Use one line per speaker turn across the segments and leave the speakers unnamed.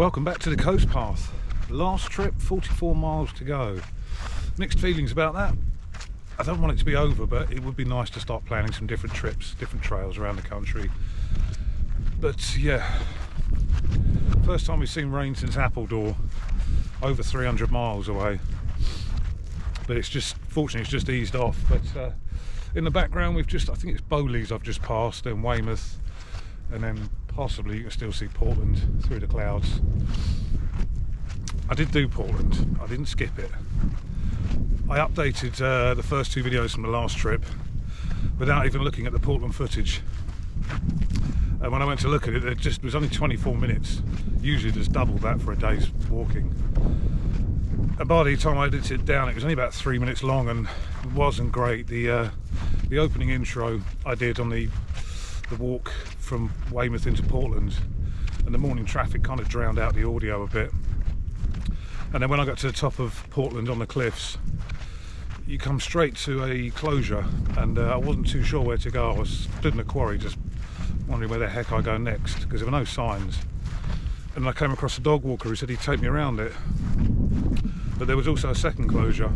Welcome back to the coast path. Last trip, 44 miles to go. Mixed feelings about that. I don't want it to be over, but it would be nice to start planning some different trips, different trails around the country. But yeah, first time we've seen rain since Appledore, over 300 miles away. But it's just, fortunately, it's just eased off. But in the background, we've just, I think it's Bowleys I've just passed, then Weymouth, and then possibly you can still see Portland through the clouds. I did do Portland, I didn't skip it. I updated the first two videos from the last trip without even looking at the Portland footage. And when I went to look at it, it was only 24 minutes. Usually there's double that for a day's walking. And by the time I edited it down, it was only about 3 minutes long, and it wasn't great. The opening intro I did on the walk from Weymouth into Portland, and the morning traffic kind of drowned out the audio a bit. And then when I got to the top of Portland on the cliffs, you come straight to a closure, and I wasn't too sure where to go. I was stood in a quarry just wondering where the heck I go next, because there were no signs. And I came across a dog walker who said he'd take me around it. But there was also a second closure,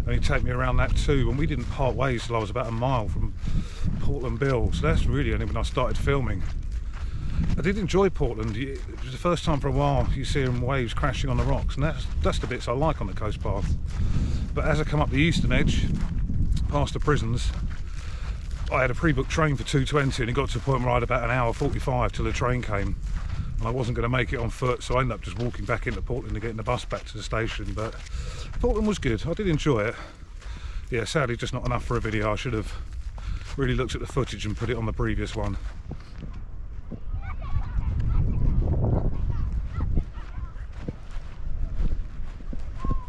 and he'd take me around that too, and we didn't part ways till I was about a mile from Portland Bill, so that's really only when I started filming. I did enjoy Portland. It was the first time for a while you see waves crashing on the rocks, and that's the bits I like on the coast path. But as I come up the eastern edge, past the prisons, I had a pre-booked train for 2:20, and it got to the point where I had about an hour 45 till the train came, and I wasn't going to make it on foot, so I ended up just walking back into Portland and getting the bus back to the station. But Portland was good, I did enjoy it. Yeah, sadly just not enough for a video. I should have really looked at the footage and put it on the previous one.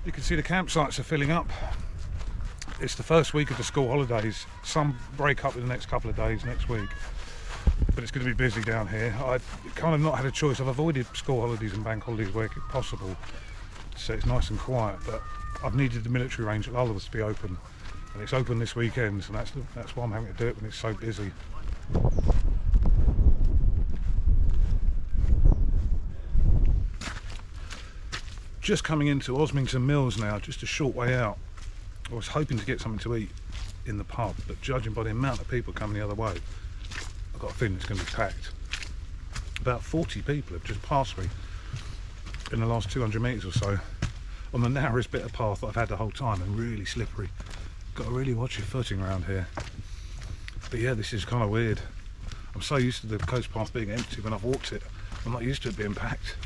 You can see the campsites are filling up. It's the first week of the school holidays. Some break up in the next couple of days next week, but it's going to be busy down here. I've kind of not had a choice. I've avoided school holidays and bank holidays where possible, so it's nice and quiet, but I've needed the military range at Lulworth to be open, and it's open this weekend, so that's why I'm having to do it when it's so busy. Just coming into Osmington Mills now, just a short way out. I was hoping to get something to eat in the pub, but judging by the amount of people coming the other way, I've got a feeling it's going to be packed. About 40 people have just passed me in the last 200 metres or so on the narrowest bit of path that I've had the whole time, and really slippery. Got to really watch your footing around here. But yeah, this is kind of weird. I'm so used to the coast path being empty when I've walked it. I'm not used to it being packed.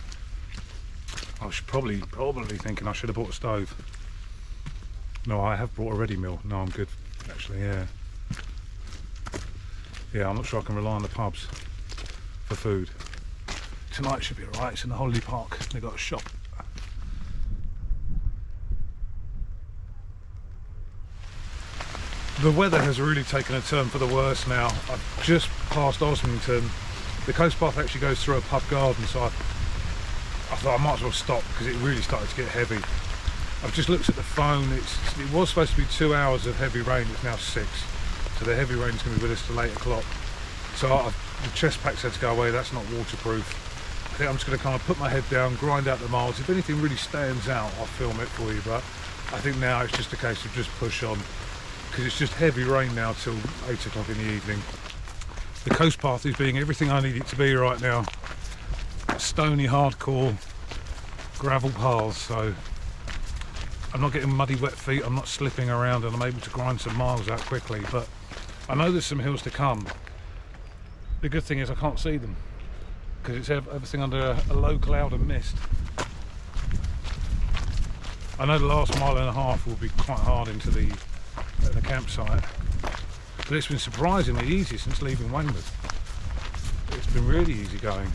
I was probably thinking I should have bought a stove. No, I have brought a ready meal. No, I'm good, actually, yeah. Yeah, I'm not sure I can rely on the pubs for food. Tonight should be alright. It's in the holiday park. They've got a shop. The weather has really taken a turn for the worse now. I've just passed Osmington. The coast path actually goes through a pub garden, so I thought I might as well stop because it really started to get heavy. I've just looked at the phone. It was supposed to be 2 hours of heavy rain. It's now 6, so the heavy rain is going to be with us till 8 o'clock. So the chest pack said to go away. That's not waterproof. I think I'm just going to kind of put my head down, grind out the miles. If anything really stands out, I'll film it for you, but I think now it's just a case of just push on, because it's just heavy rain now till 8 o'clock in the evening. The coast path is being everything I need it to be right now. Stony, hardcore gravel paths, so I'm not getting muddy wet feet, I'm not slipping around, and I'm able to grind some miles out quickly. But I know there's some hills to come. The good thing is I can't see them because it's everything under a low cloud and mist. I know the last mile and a half will be quite hard into the campsite, but it's been surprisingly easy since leaving Weymouth. It's been really easy going.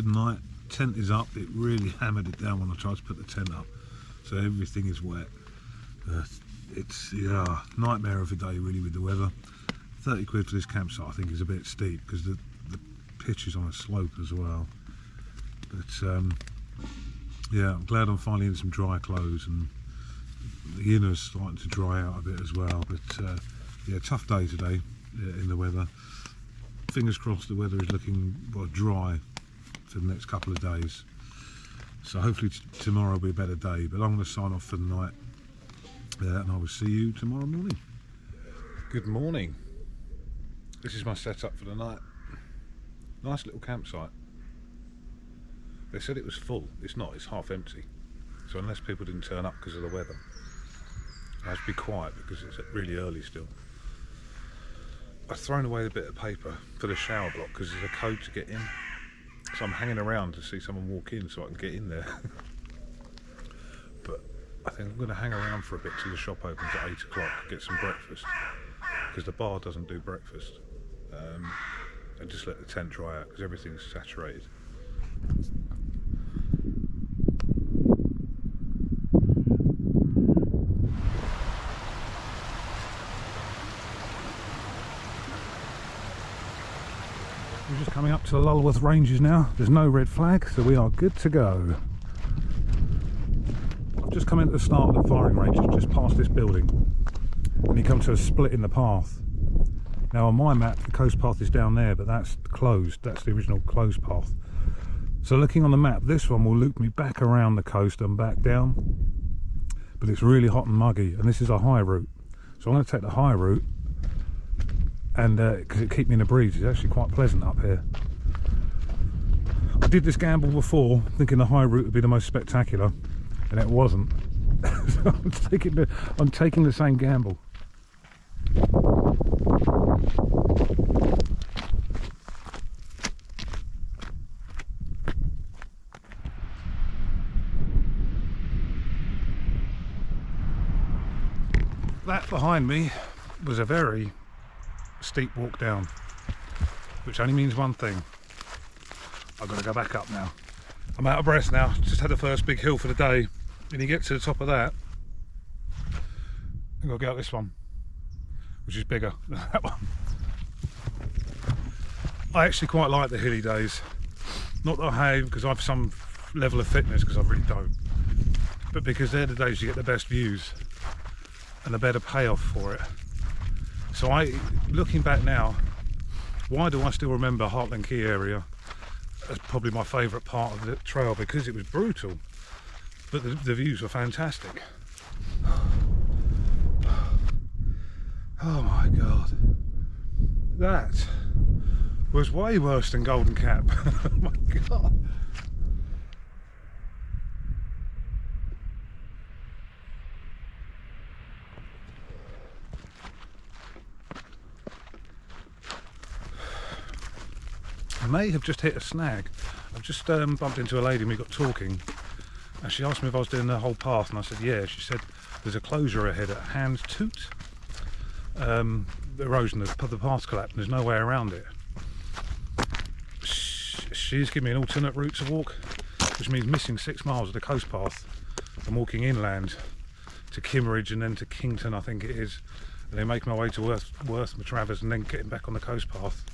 good night. Tent is up. It really hammered it down when I tried to put the tent up, so everything is wet. It's nightmare of a day really with the weather. 30 quid for this campsite I think is a bit steep because the pitch is on a slope as well. But yeah, I'm glad I'm finally in some dry clothes, and the inner's starting to dry out a bit as well. But yeah, tough day today in the weather. Fingers crossed the weather is looking dry for the next couple of days. So hopefully tomorrow will be a better day. But I'm going to sign off for the night, and I will see you tomorrow morning. Good morning. This is my setup for the night. Nice little campsite. They said it was full. It's not, it's half empty. So unless people didn't turn up because of the weather, I have to be quiet because it's really early still. I've thrown away a bit of paper for the shower block because there's a code to get in. So I'm hanging around to see someone walk in so I can get in there. But I think I'm going to hang around for a bit till the shop opens at 8 o'clock, get some breakfast, because the bar doesn't do breakfast. And just let the tent dry out because everything's saturated. We're just coming up to the Lulworth Ranges now. There's no red flag, so we are good to go. I've just come into the start of the firing range, just past this building, and you come to a split in the path. Now on my map the coast path is down there, but that's closed. That's the original closed path. So looking on the map, this one will loop me back around the coast and back down, but it's really hot and muggy, and this is a high route. So I'm going to take the high route, and because it keeps me in a breeze. It's actually quite pleasant up here. I did this gamble before thinking the high route would be the most spectacular, and it wasn't. So I'm taking the same gamble. That behind me was a very steep walk down, which only means one thing: I've got to go back up now. I'm out of breath now. Just had the first big hill for the day, and you get to the top of that, I've got to go up this one, which is bigger than that one. I actually quite like the hilly days. Not that I have because I have some level of fitness, because I really don't, but because they're the days you get the best views and a better payoff for it. So looking back now, why do I still remember Heartland Key area as probably my favourite part of the trail? Because it was brutal, but the views were fantastic. Oh my god, that was way worse than Golden Cap. Oh my god. I may have just hit a snag. I've just bumped into a lady and we got talking, and she asked me if I was doing the whole path, and I said yeah. She said there's a closure ahead at Hands Toot. Erosion, the path's collapsed and there's no way around it. She's given me an alternate route to walk, which means missing 6 miles of the coast path and walking inland to Kimmeridge and then to Kington, I think it is, and then making my way to Worth Matravers and then getting back on the coast path.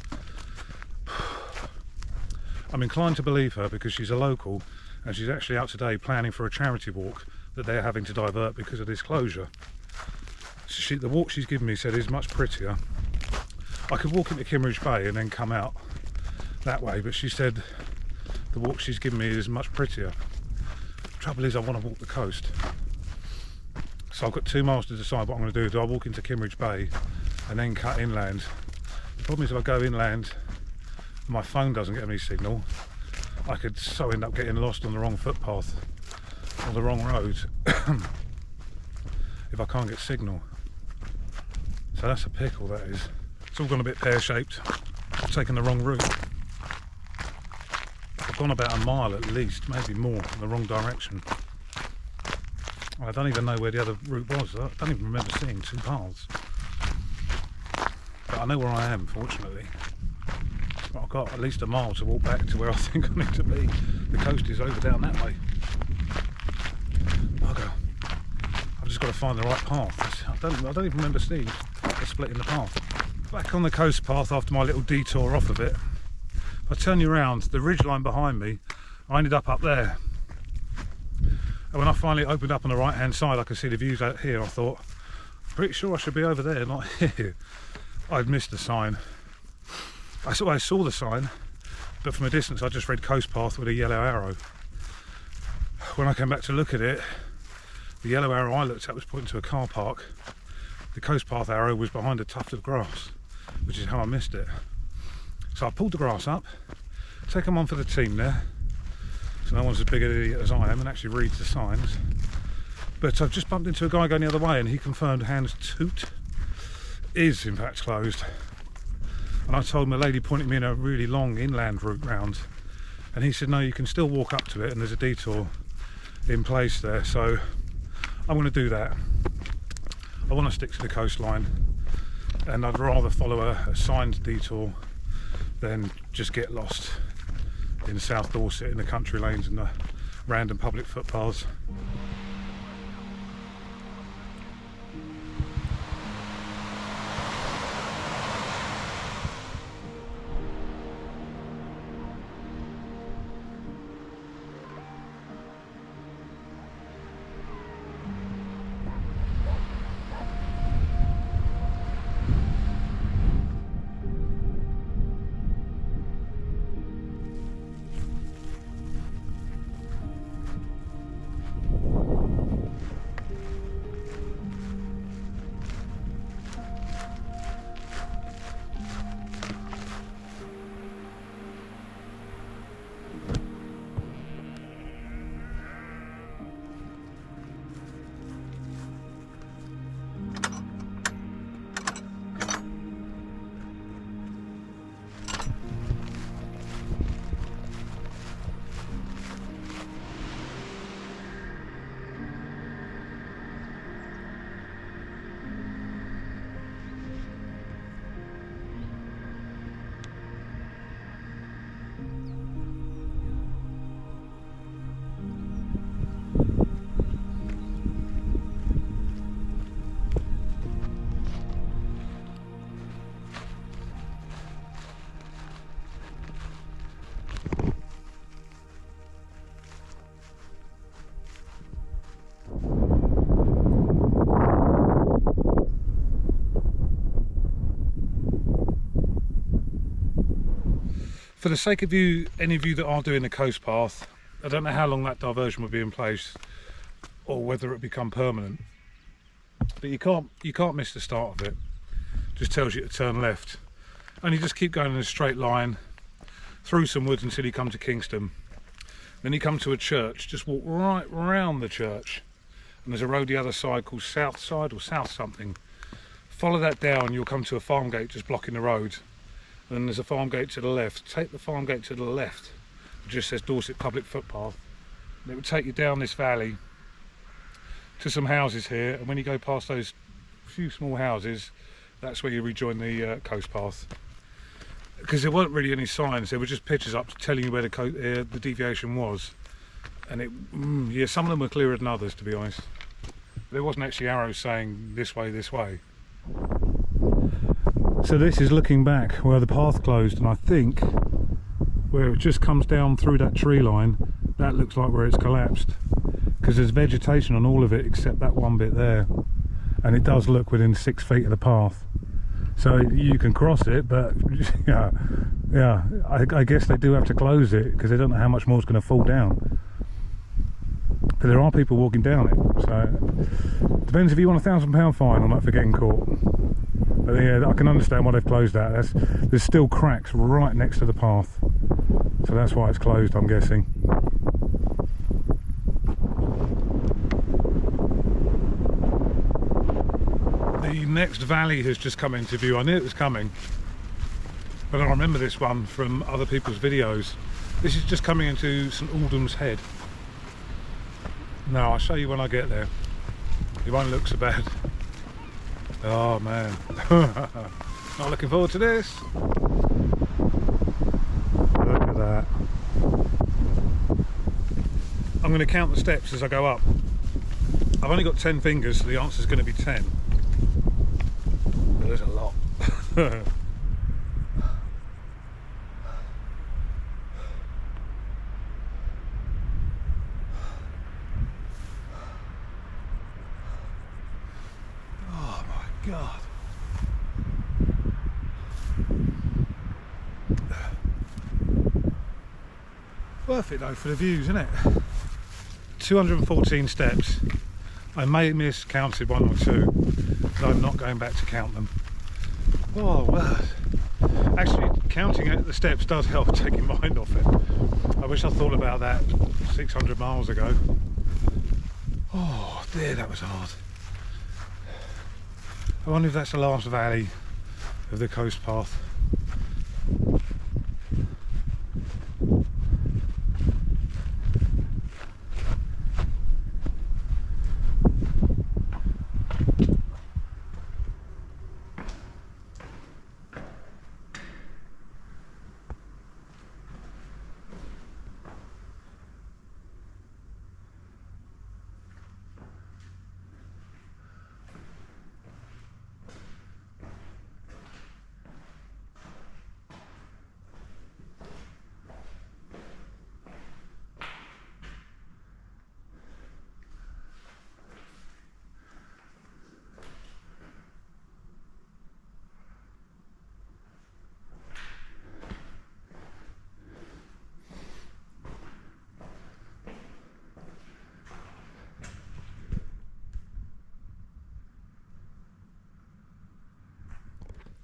I'm inclined to believe her because she's a local, and she's actually out today planning for a charity walk that they're having to divert because of this closure. The walk she's given me said is much prettier. I could walk into Kimmeridge Bay and then come out that way, but she said the walk she's given me is much prettier. Trouble is, I want to walk the coast, so I've got 2 miles to decide what I'm going to do. Do I walk into Kimmeridge Bay and then cut inland? The problem is, if I go inland and my phone doesn't get any signal, I could so end up getting lost on the wrong footpath or the wrong road if I can't get signal. So that's a pickle, that is. It's all gone a bit pear-shaped. I've taken the wrong route. I've gone about a mile at least, maybe more, in the wrong direction. I don't even know where the other route was. I don't even remember seeing 2 paths. But I know where I am, fortunately. I've got at least a mile to walk back to where I think I need to be. The coast is over down that way. Okay. I've just got to find the right path. I don't even remember seeing a split in the path. Back on the coast path after my little detour off of it. If I turn you around, the ridgeline behind me, I ended up there. And when I finally opened up on the right hand side, I could see the views out here. I thought, pretty sure I should be over there, not here. I'd missed the sign. I saw the sign, but from a distance I just read coast path with a yellow arrow. When I came back to look at it, the yellow arrow I looked at was pointing to a car park. The coast path arrow was behind a tuft of grass, which is how I missed it. So I pulled the grass up, taken one for the team there, so no one's as big an idiot as I am and actually reads the signs. But I've just bumped into a guy going the other way, and he confirmed Hans Toot is in fact closed. And I told him a lady pointed me in a really long inland route round, and he said no, you can still walk up to it and there's a detour in place there. So I'm going to do that. I want to stick to the coastline, and I'd rather follow a signed detour than just get lost in South Dorset in the country lanes and the random public footpaths. For the sake of you, any of you that are doing the coast path, I don't know how long that diversion will be in place or whether it become permanent, but you can't miss the start of it. Just tells you to turn left, and you just keep going in a straight line through some woods until you come to Kingston. Then you come to a church. Just walk right round the church, and there's a road the other side called South Side or South something. Follow that down, you'll come to a farm gate just blocking the road. And there's a farm gate to the left. Take the farm gate to the left. It just says Dorset Public Footpath. And it will take you down this valley to some houses here, and when you go past those few small houses, that's where you rejoin the coast path. Because there weren't really any signs, there were just pictures up telling you where the deviation was. And yeah, some of them were clearer than others, to be honest. There wasn't actually arrows saying this way, this way. So this is looking back where the path closed, and I think where it just comes down through that tree line, that looks like where it's collapsed, because there's vegetation on all of it except that one bit there, and it does look within 6 feet of the path. So you can cross it, but yeah, I guess they do have to close it because they don't know how much more is going to fall down. But there are people walking down it, so depends if you want £1,000 fine or not for getting caught. But yeah, I can understand why they've closed that. There's still cracks right next to the path, so that's why it's closed, I'm guessing. The next valley has just come into view. I knew it was coming, but I remember this one from other people's videos. This is just coming into St Aldham's Head. No, I'll show you when I get there. It won't look so bad. Oh man, not looking forward to this. going to count the steps as I go up. I've only got 10 fingers, so the answer is going to be 10. But there's a lot. Oh my God. Worth it though for the views, isn't it? 214 steps. I may have miscounted one or two, but I'm not going back to count them. Oh well. Actually, counting the steps does help taking your mind off it. I wish I thought about that 600 miles ago. Oh dear, that was hard. I wonder if that's the last valley of the coast path.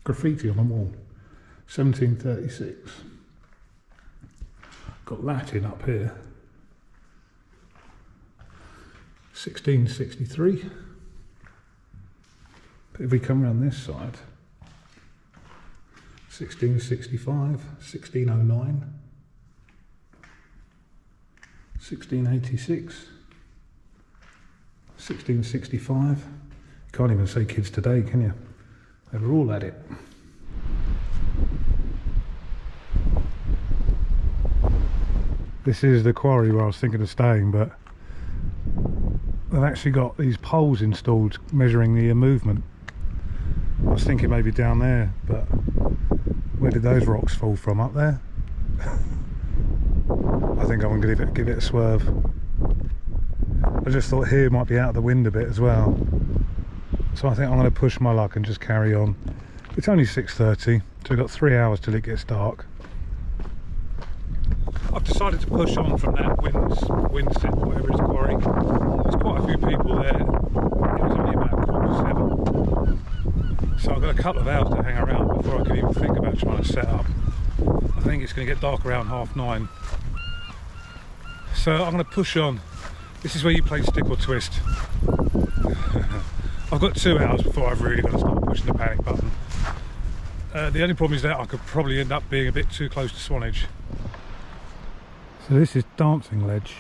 Graffiti on the wall, 1736. Got Latin up here, 1663. But if we come around this side, 1665, 1609, 1686, 1665. You can't even say kids today, can you? They were all at it. This is the quarry where I was thinking of staying, but they've actually got these poles installed measuring the movement. I was thinking maybe down there, but where did those rocks fall from? Up there? I think I'm going to give it a swerve. I just thought here might be out of the wind a bit as well. So I think I'm going to push my luck and just carry on. It's only 6:30, so we've got 3 hours till it gets dark. I've decided to push on from that Winstead, whatever it's quarry. There's quite a few people there. It was only about 7:15. So I've got a couple of hours to hang around before I can even think about trying to set up. I think it's going to get dark around 9:30. So I'm going to push on. This is where you play stick or twist. I've got 2 hours before I've really got to start pushing the panic button. The only problem is that I could probably end up being a bit too close to Swanage. So this is Dancing Ledge.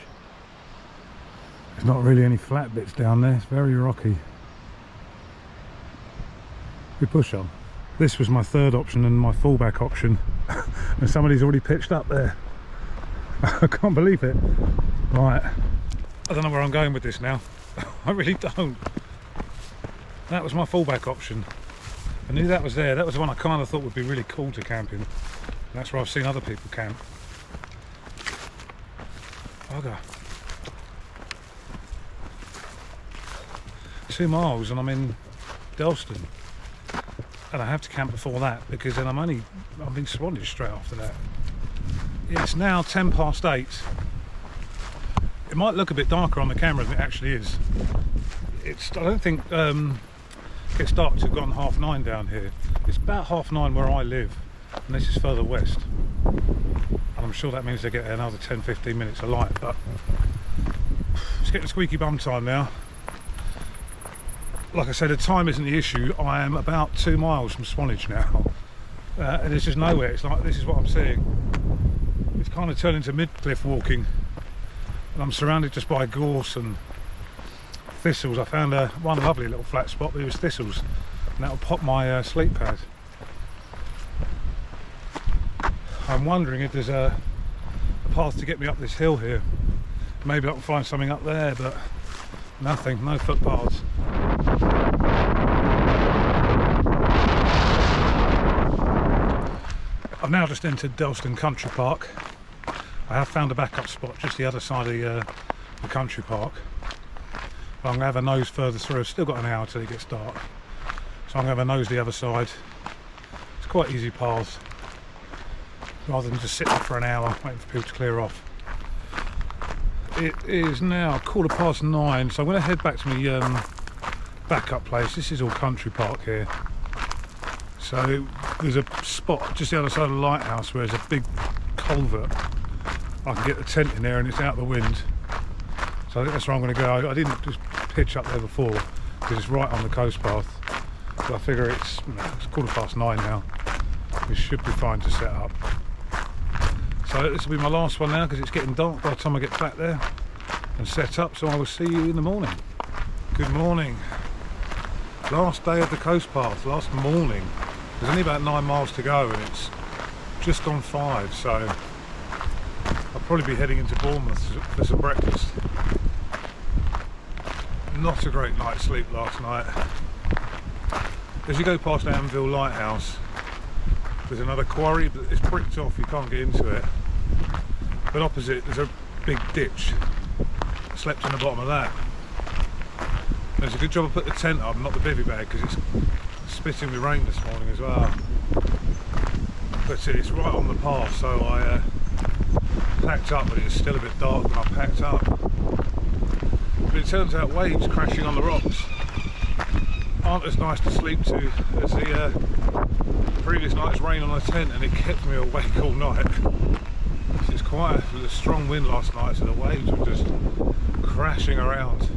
There's not really any flat bits down there, it's very rocky. We push on. This was my third option and my fallback option. And somebody's already pitched up there. I can't believe it. Right, I don't know where I'm going with this now. I really don't. That was my fallback option. I knew that was there. That was the one I kind of thought would be really cool to camp in. That's where I've seen other people camp. Bugger. 2 miles and I'm in Delston. And I have to camp before that because then I'm in Swanage straight after that. It's now 8:10. It might look a bit darker on the camera than it actually is. I don't think it gets dark till gone 9:30 down here. It's about 9:30 where I live, and this is further west. And I'm sure that means they get another 10-15 minutes of light, but it's getting squeaky bum time now. Like I said, the time isn't the issue. I am about 2 miles from Swanage now, and it's just nowhere. It's like, this is what I'm seeing. It's kind of turned into mid-cliff walking, and I'm surrounded just by gorse and thistles. I found one lovely little flat spot, but it was thistles, and that'll pop my sleep pad. I'm wondering if there's a path to get me up this hill here. Maybe I can find something up there, but nothing, no footpaths. I've now just entered Delston Country Park. I have found a backup spot just the other side of the country park. But I'm going to have a nose further through. I've still got an hour till it gets dark. So I'm going to have a nose the other side. It's quite easy paths, rather than just sitting there for an hour waiting for people to clear off. It is now 9:15, so I'm going to head back to my backup place. This is all country park here. So there's a spot just the other side of the lighthouse where there's a big culvert. I can get the tent in there and it's out the wind. So I think that's where I'm going to go. I didn't just pitch up there before because it's right on the coast path. But I figure it's 9:15 now. It should be fine to set up. So this will be my last one now because it's getting dark by the time I get back there and set up. So I will see you in the morning. Good morning. Last day of the coast path, last morning. There's only about 9 miles to go and it's just gone 5, so I'll probably be heading into Weymouth for some breakfast. Not a great night's sleep last night. As you go past Anvil Lighthouse, there's another quarry, but it's bricked off, you can't get into it. But opposite there's a big ditch. I slept in the bottom of that. There's a good job I put the tent up, not the bivvy bag, because it's spitting with rain this morning as well. But it's right on the path, so I packed up, but it's still a bit dark when I packed up. But it turns out waves crashing on the rocks aren't as nice to sleep to as the previous night's rain on the tent, and it kept me awake all night. It's quite a strong wind last night, so the waves were just crashing around.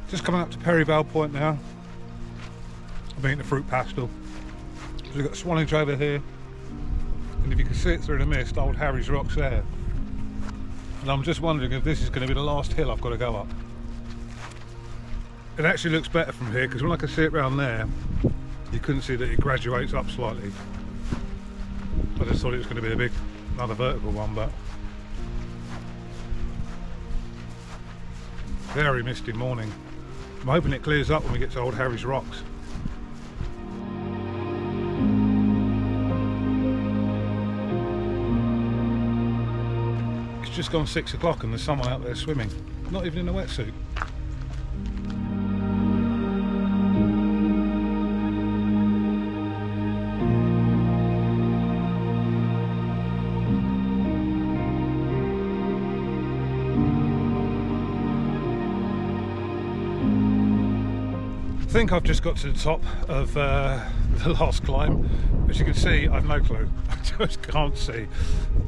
Just coming up to Perryvale Point now. I'm eating the fruit pastel. So we've got Swanage over here, and if you can see it through the mist, Old Harry's Rocks there. And I'm just wondering if this is going to be the last hill I've got to go up. It actually looks better from here because when I can see it round there, you couldn't see that it graduates up slightly. I just thought it was going to be another vertical one, but very misty morning. I'm hoping it clears up when we get to Old Harry's Rocks. It's just gone 6 o'clock and there's someone out there swimming, not even in a wetsuit. I think I've just got to the top of the last climb. As you can see, I've no clue. I just can't see.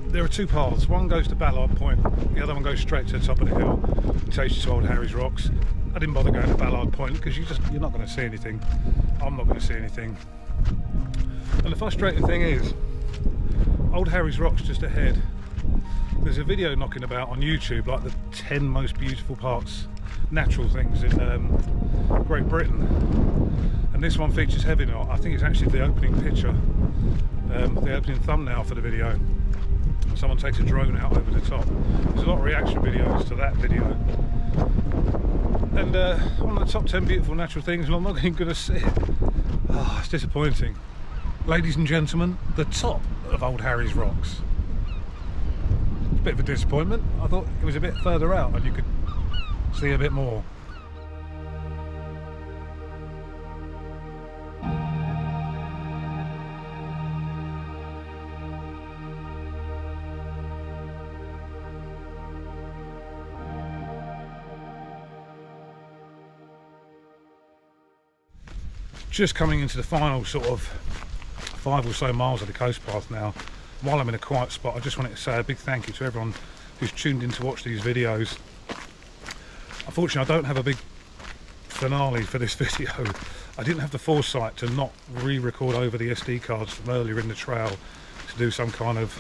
There are two paths. One goes to Ballard Point, the other one goes straight to the top of the hill and takes you to Old Harry's Rocks. I didn't bother going to Ballard Point because you're not going to see anything. I'm not going to see anything. And the frustrating thing is, Old Harry's Rocks just ahead. There's a video knocking about on YouTube, like the 10 most beautiful parts, natural things in Great Britain, and this one features heavy knot. I think it's actually the opening picture, the opening thumbnail for the video, and someone takes a drone out over the top. There's a lot of reaction videos to that video, and one of the top 10 beautiful natural things, and I'm not even going to see it. Oh, it's disappointing. Ladies and gentlemen, the top of Old Harry's Rocks. It's a bit of a disappointment. I thought it was a bit further out and you could see a bit more. Just coming into the final sort of 5 or so miles of the coast path now. While I'm in a quiet spot, I just wanted to say a big thank you to everyone who's tuned in to watch these videos. Unfortunately, I don't have a big finale for this video. I didn't have the foresight to not re-record over the SD cards from earlier in the trail to do some kind of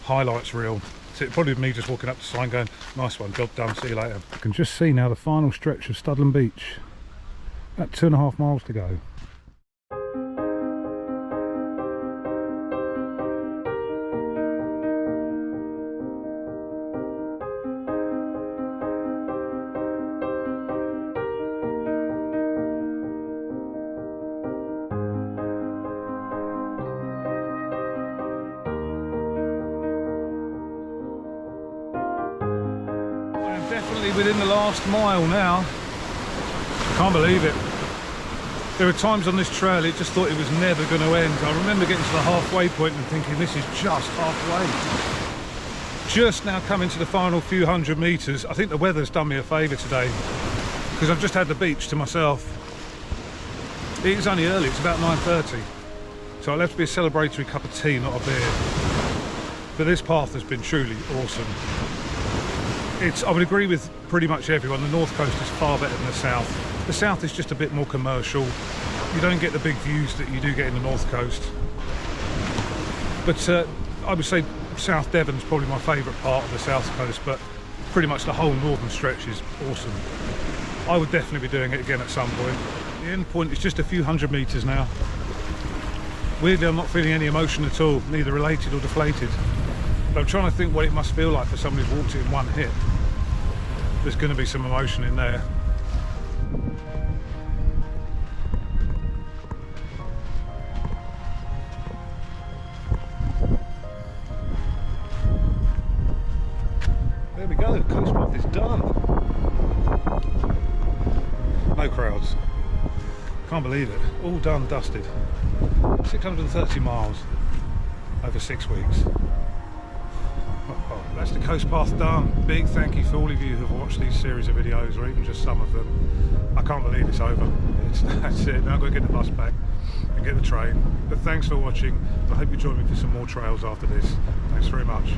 highlights reel. So it'd probably be me just walking up the sign going, nice one, job done, see you later. I can just see now the final stretch of Studland Beach. About 2.5 miles to go. Definitely within the last mile now. I can't believe it. There were times on this trail it just thought it was never going to end. I remember getting to the halfway point and thinking this is just halfway. Just now coming to the final few hundred metres. I think the weather's done me a favour today because I've just had the beach to myself. It is only early, it's about 9:30. So I left to be a celebratory cup of tea, not a beer. But this path has been truly awesome. I would agree with pretty much everyone. The north coast is far better than the south. The south is just a bit more commercial. You don't get the big views that you do get in the north coast. But I would say South Devon's probably my favourite part of the south coast, but pretty much the whole northern stretch is awesome. I would definitely be doing it again at some point. The end point is just a few hundred metres now. Weirdly, I'm not feeling any emotion at all, neither related or deflated. But I'm trying to think what it must feel like for somebody who's walked it in one hit. There's going to be some emotion in there. There we go, the coast path is done. No crowds. Can't believe it. All done, dusted. 630 miles over 6 weeks. That's the coast path done. Big thank you for all of you who have watched these series of videos, or even just some of them. I can't believe it's over. That's it. Now I've got to get the bus back and get the train. But thanks for watching. I hope you join me for some more trails after this. Thanks very much.